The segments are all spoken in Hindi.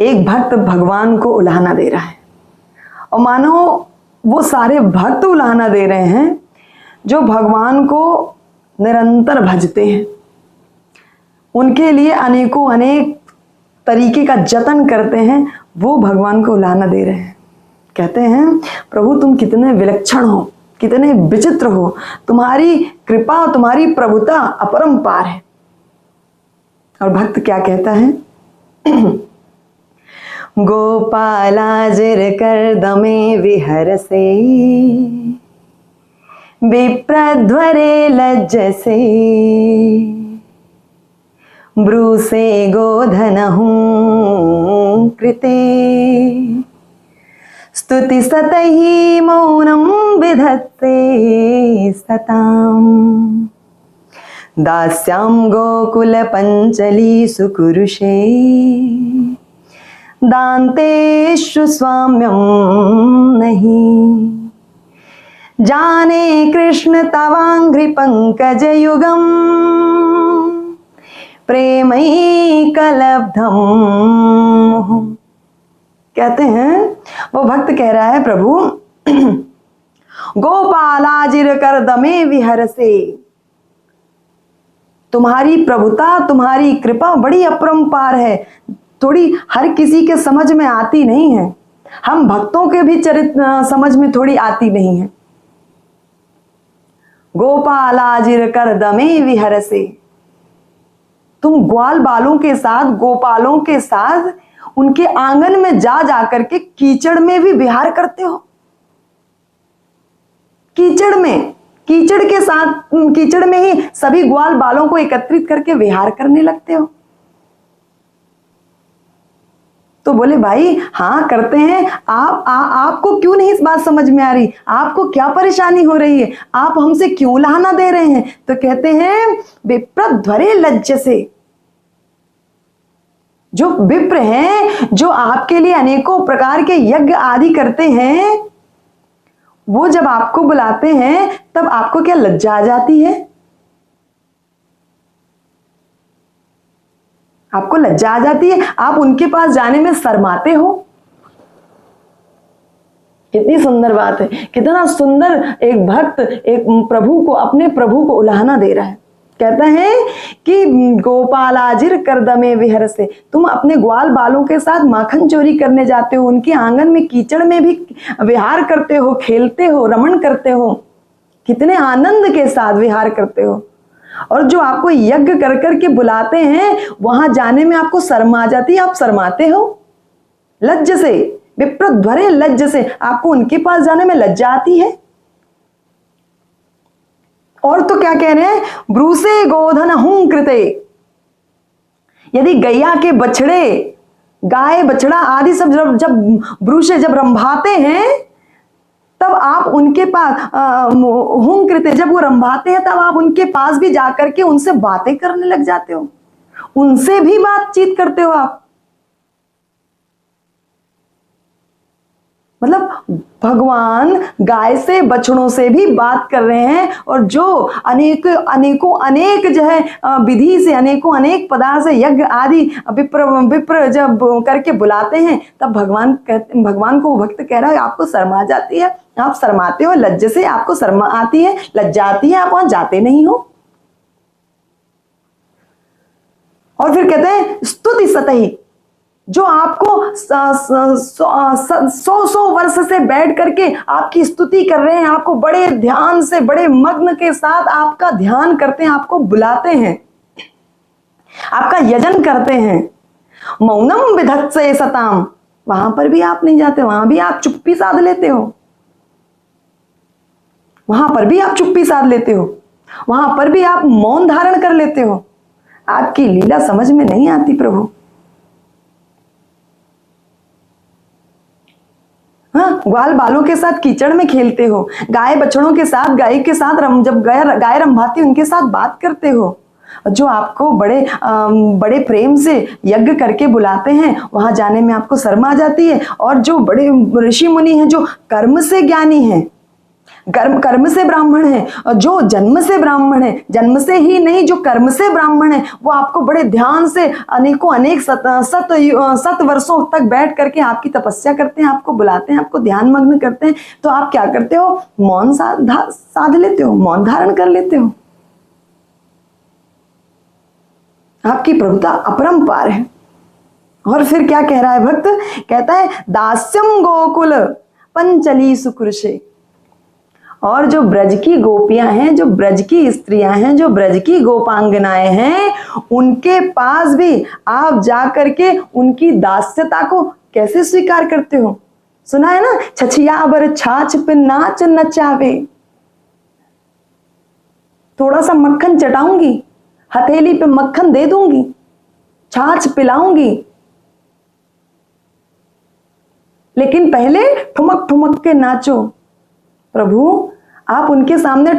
एक भक्त भगवान को उलाहना दे रहा है और मानो वो सारे भक्त उलाहना दे रहे हैं जो भगवान को निरंतर भजते हैं, उनके लिए अनेकों अनेक तरीके का जतन करते हैं, वो भगवान को उलाहना दे रहे हैं। कहते हैं प्रभु तुम कितने विलक्षण हो, कितने विचित्र हो, तुम्हारी कृपा तुम्हारी प्रभुता अपरंपार है। और भक्त क्या कहता है? गोपालाजिर कर्दमे विहरसे विप्रध्वरे लज्जसे ब्रूसे गोधनहुं कृते स्तुति सतहि मौनं विधत्ते सताम् दास्यां गोकुल पंचली सुकुरुषे दान्तेषु स्वाम्यं नहीं जाने कृष्ण तवांघ्रि पंकज युगम प्रेमैकलब्धम्। कहते हैं वो भक्त कह रहा है प्रभु गोपालाजिर कर्दमे विहरसे, तुम्हारी प्रभुता तुम्हारी कृपा बड़ी अपरंपार है, थोड़ी हर किसी के समझ में आती नहीं है, हम भक्तों के भी चरित्र समझ में थोड़ी आती नहीं है। गोपालाजिर कर्दमे विहरसे, तुम ग्वाल बालों के साथ गोपालों के साथ उनके आंगन में जा जाकर के कीचड़ में भी विहार करते हो। कीचड़ में, कीचड़ के साथ, कीचड़ में ही सभी ग्वाल बालों को एकत्रित करके विहार करने लगते हो। तो बोले भाई हाँ करते हैं, आपको क्यों नहीं इस बात समझ में आ रही, आपको क्या परेशानी हो रही है, आप हमसे क्यों उलाहना दे रहे हैं? तो कहते हैं विप्रध्वरे लज्जसे, जो विप्र हैं जो आपके लिए अनेकों प्रकार के यज्ञ आदि करते हैं, वो जब आपको बुलाते हैं तब आपको क्या लज्जा आ जाती है? आपको लज्जा आ जाती है, आप उनके पास जाने में शर्माते हो। कितनी सुंदर बात है, कितना सुंदर एक भक्त एक प्रभु को, अपने प्रभु को उलाहना दे रहा है। कहता है कि गोपालाजिर कर्दमे विहरसे, तुम अपने ग्वाल बालों के साथ माखन चोरी करने जाते हो, उनके आंगन में कीचड़ में भी विहार करते हो, खेलते हो, रमण करते हो, कितने आनंद के साथ विहार करते हो। और जो आपको यज्ञ कर कर के बुलाते हैं वहां जाने में आपको शर्म आ जाती है, आप शर्माते हो। लज्ज से, विप्रध्वरे लज्ज से, आपको उनके पास जाने में लज्जा आती है। और तो क्या कह रहे हैं? ब्रूसे गोधनहुं कृते, यदि गैया के बछड़े, गाय बछड़ा आदि सब जब ब्रूसे जब रंभाते हैं तब आप उनके पास हुं कृते, जब वो रंभाते हैं तब आप उनके पास भी जाकर के उनसे बातें करने लग जाते हो, उनसे भी बातचीत करते हो आप। मतलब भगवान गाय से बछड़ों से भी बात कर रहे हैं, और जो अनेक जो है विधि से, अनेकों अनेक पदार्थ से यज्ञ आदि विप्र जब करके बुलाते हैं तब भगवान को भक्त कह रहा है आपको शर्मा जाती है, आप शर्माते हो, लज्ज से आपको शर्मा आती है, लज्जा आती है, आप वहां जाते नहीं हो। और फिर कहते हैं स्तुति सतही, जो आपको 100 वर्ष से बैठ करके आपकी स्तुति कर रहे हैं, आपको बड़े ध्यान से, बड़े मग्न के साथ आपका ध्यान करते हैं, आपको बुलाते हैं, आपका यजन करते हैं। मौनम विधत्से सताम, वहां पर भी आप नहीं जाते, वहां भी आप चुप्पी साध लेते हो, वहां पर भी आप चुप्पी साध लेते हो, वहां पर भी आप मौन धारण कर लेते हो। आपकी लीला समझ में नहीं आती प्रभु। हाँ, ग्वाल बालों के साथ कीचड़ में खेलते हो, गाय बछड़ों के साथ, गाय के साथ जब गाय रंभाती उनके साथ बात करते हो। जो आपको बड़े प्रेम से यज्ञ करके बुलाते हैं वहां जाने में आपको शर्म आ जाती है। और जो बड़े ऋषि मुनि हैं, जो कर्म से ज्ञानी हैं, कर्म से ब्राह्मण है, और जो जन्म से ब्राह्मण है, जन्म से ही नहीं जो कर्म से ब्राह्मण है, वो आपको बड़े ध्यान से अनेक सत वर्षों तक बैठ करके आपकी तपस्या करते हैं, आपको बुलाते हैं, आपको ध्यान मग्न करते हैं, तो आप क्या करते हो? मौन साध लेते हो, मौन धारण कर लेते हो। आपकी प्रभुता अपरंपार है। और फिर क्या कह रहा है भक्त? कहता है दास्यम गोकुल पंचली सुकृषे। और जो ब्रज की गोपियां हैं, जो ब्रज की स्त्रियां हैं, जो ब्रज की गोपांगनाएं हैं, उनके पास भी आप जाकर के उनकी दास्यता को कैसे स्वीकार करते हो? सुना है ना, छछिया बर छाछ पे नाच नचावे, थोड़ा सा मक्खन चटाऊंगी, हथेली पे मक्खन दे दूंगी, छाछ पिलाऊंगी, लेकिन पहले ठुमक ठुमक के नाचो। प्रभु आप उनके सामने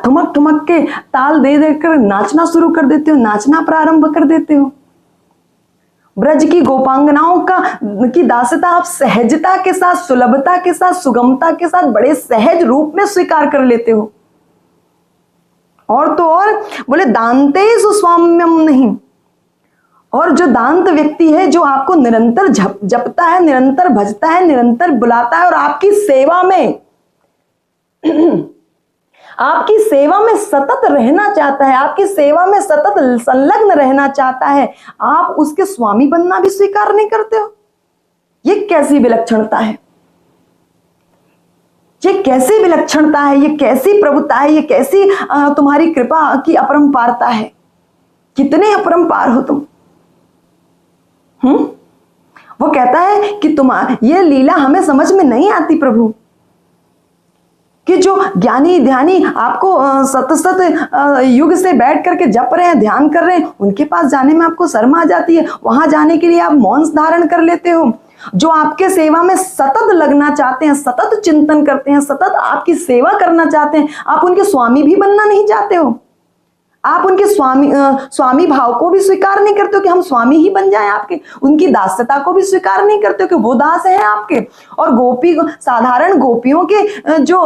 ठुमक ठुमक के ताल दे देकर नाचना शुरू कर देते हो, नाचना प्रारंभ कर देते हो। ब्रज की गोपांगनाओं की दास्यता आप सहजता के साथ, सुलभता के साथ, सुगमता के साथ, बड़े सहज रूप में स्वीकार कर लेते हो। और तो और बोले दांते सुस्वाम्यम नहीं। और जो दांत व्यक्ति है, जो आपको निरंतर जपता है, निरंतर भजता है, निरंतर बुलाता है और आपकी सेवा में आपकी सेवा में सतत रहना चाहता है, आपकी सेवा में सतत संलग्न रहना चाहता है, आप उसके स्वामी बनना भी स्वीकार नहीं करते हो। ये कैसी विलक्षणता है? ये कैसी विलक्षणता है? ये कैसी प्रभुता है? ये कैसी तुम्हारी कृपा की अपरंपारता है? कितने अपरंपार हो तुम। वो कहता है कि ये लीला हमें समझ में नहीं आती प्रभु, कि जो ज्ञानी ध्यानी आपको सत युग से बैठ करके जप रहे हैं, ध्यान कर रहे हैं, उनके पास जाने में आपको शर्म आ जाती है। वहां जाने के लिए आप मौन धारण कर लेते हो। जो आपके सेवा में सतत लगना चाहते हैं, सतत चिंतन करते हैं, सतत आपकी सेवा करना चाहते हैं, आप उनके स्वामी भी बनना नहीं चाहते हो। आप उनके स्वामी भाव को भी स्वीकार नहीं करते हो कि हम स्वामी ही बन जाएं आपके। उनकी दास्यता को भी स्वीकार नहीं करते हो कि वो दास हैं आपके। और साधारण गोपियों के जो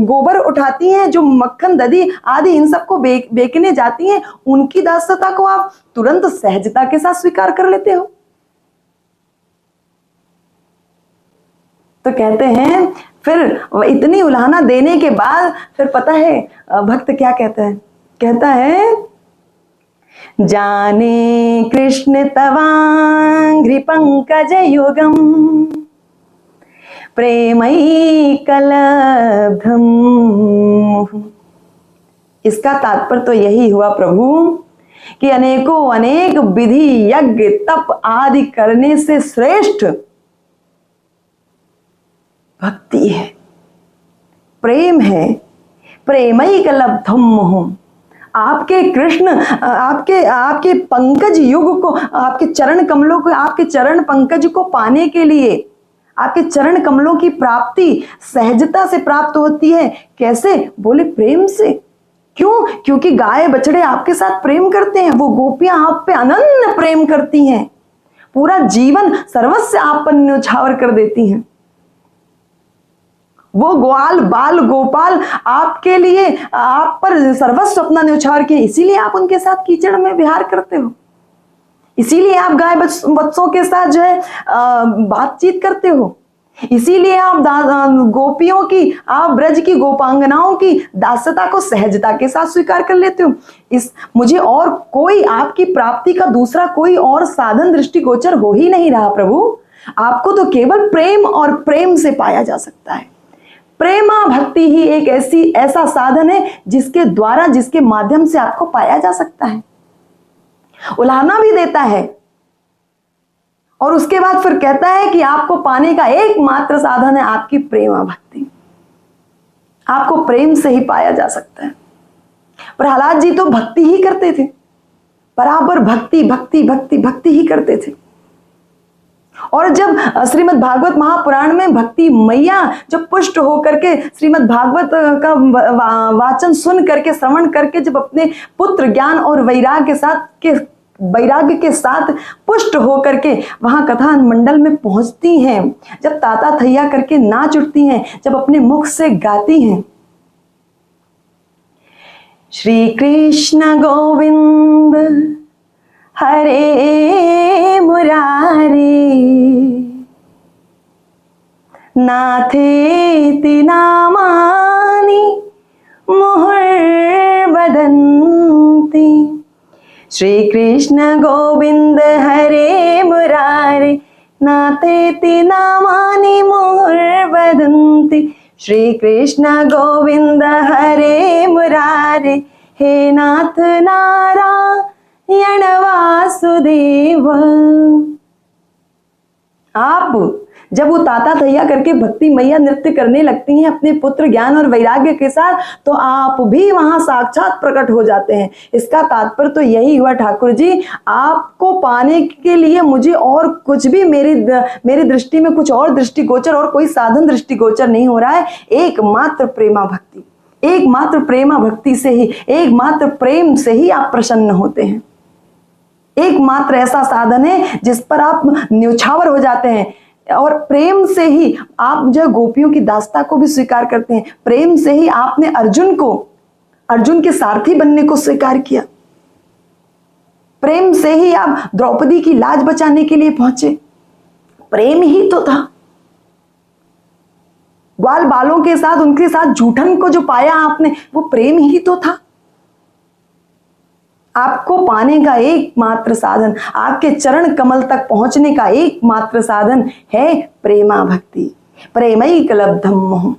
गोबर उठाती हैं, जो मक्खन दधी आदि इन सबको बेचने जाती हैं, उनकी दास्यता को आप तुरंत सहजता के साथ स्वीकार कर लेते हो। तो कहते हैं फिर इतनी उलाहना देने के बाद फिर पता है भक्त क्या कहता है? कहता है जाने कृष्ण तवांघ्रि पंकज युगम प्रेमई कलब्धम। इसका तात्पर्य तो यही हुआ प्रभु कि अनेकों अनेक विधि यज्ञ तप आदि करने से श्रेष्ठ भक्ति है, प्रेम है। प्रेमई कलब्धम, आपके कृष्ण आपके पंकज युग को, आपके चरण कमलों को, आपके चरण पंकज को पाने के लिए, आपके चरण कमलों की प्राप्ति सहजता से प्राप्त होती है। कैसे? बोले प्रेम से। क्यों? क्योंकि गाय बछड़े आपके साथ प्रेम करते हैं, वो गोपियां आप पे अनन्य प्रेम करती हैं, पूरा जीवन सर्वस्व आप पर न्यौछावर कर देती हैं। वो ग्वाल बाल गोपाल आपके लिए, आप पर सर्वस्व अपना न्यौछावर किए, इसीलिए आप उनके साथ कीचड़ में विहार करते हो, इसीलिए आप गाय बच्चों के साथ जो है बातचीत करते हो, इसीलिए आप गोपियों की, आप ब्रज की गोपांगनाओं की दास्यता को सहजता के साथ स्वीकार कर लेते हो। मुझे और कोई आपकी प्राप्ति का दूसरा कोई और साधन दृष्टिगोचर हो ही नहीं रहा प्रभु। आपको तो केवल प्रेम और प्रेम से पाया जा सकता है। प्रेमा भक्ति ही एक ऐसा साधन है जिसके द्वारा, जिसके माध्यम से आपको पाया जा सकता है, उलाहना भी देता है। और उसके बाद फिर कहता है कि आपको पाने का एकमात्र साधन है आपकी प्रेमा भक्ति। आपको प्रेम से ही पाया जा सकता है। प्रहलाद जी तो भक्ति ही करते थे, बराबर भक्ति भक्ति भक्ति भक्ति ही करते थे। और जब श्रीमद् भागवत महापुराण में भक्ति मैया जब पुष्ट होकर के श्रीमद् भागवत का वाचन सुन करके, श्रवण करके, जब अपने पुत्र ज्ञान और वैराग्य के साथ के वैराग्य के साथ पुष्ट होकर के वहां कथा मंडल में पहुंचती हैं, जब ताता थैया करके नाच उठती हैं, जब अपने मुख से गाती हैं, श्री कृष्ण गोविंद हरे मुरारी नाथेति नामानि मुहुर्वदन्ति, श्री कृष्ण गोविंद हरे मुरारी नाथेति नामानि मुहुर्वदन्ति, श्री कृष्ण गोविंद हरे मुरारे हे नाथ नारायण वासुदेव। आप जब वो ताता थैया करके भक्ति मैया नृत्य करने लगती हैं अपने पुत्र ज्ञान और वैराग्य के साथ, तो आप भी वहां साक्षात प्रकट हो जाते हैं। इसका तात्पर्य तो यही हुआ ठाकुर जी, आपको पाने के लिए मुझे और कुछ भी मेरी दृष्टि में कुछ और दृष्टिगोचर और कोई साधन दृष्टिगोचर नहीं हो रहा है। एकमात्र प्रेमा भक्ति, एकमात्र प्रेमा भक्ति से ही, एकमात्र प्रेम से ही आप प्रसन्न होते हैं। एकमात्र ऐसा साधन है जिस पर आप न्यौछावर हो जाते हैं, और प्रेम से ही आप जो गोपियों की दास्ता को भी स्वीकार करते हैं। प्रेम से ही आपने अर्जुन के सारथी बनने को स्वीकार किया। प्रेम से ही आप द्रौपदी की लाज बचाने के लिए पहुंचे। प्रेम ही तो था। ग्वाल बालों के साथ उनके साथ जूठन को जो पाया आपने, वो प्रेम ही तो था। आपको पाने का एकमात्र साधन, आपके चरण कमल तक पहुंचने का एकमात्र साधन है प्रेमा भक्ति। प्रेमैकलब्धम मोह।